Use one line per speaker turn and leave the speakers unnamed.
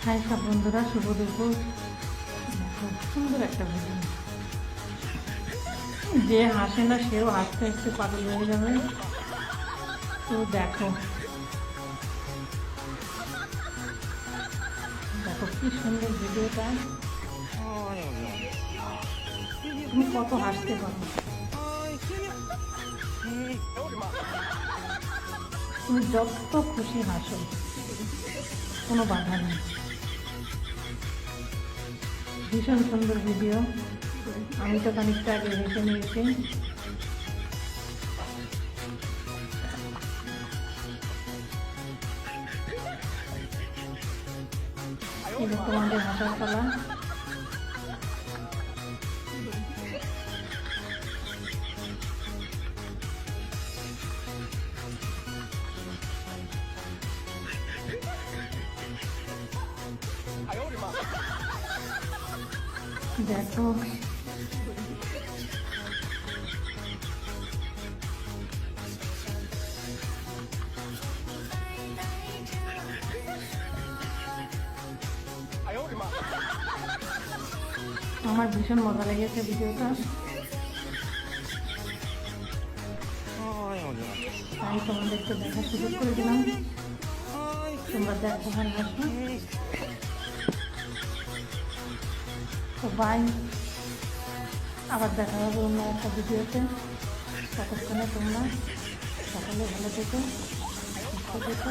High সব বন্ধুরা, শুভ দুপুর। খুব সুন্দর একটা ভিডিও। যে হাসে না সেও হাসতে হাসতে পাগল হয়ে যাবে। তো দেখো দেখো কি সুন্দর ভিডিওটা। তুমি কত হাসতে পারো, তুমি যত খুশি হাসো, কোনো বাধা নেই। ভীষণ সুন্দর ভিডিও। আমি তো খানিকটা আগে হেসে নিয়েছি। এটা তোমাদের হাসার পালা। দেখো আমার ভীষণ মজা লেগেছে ভিডিওটা। আমি তোমাদেরকে দেখার সুযোগ করে দিলাম, তোমরা দেখো ভালোবাসো। তো বাই, আবার দেখা হবে অন্য একটা ভিডিওতে। ততক্ষণে তোমরা সকলে ভালো থেকো, সুস্থ থেকো।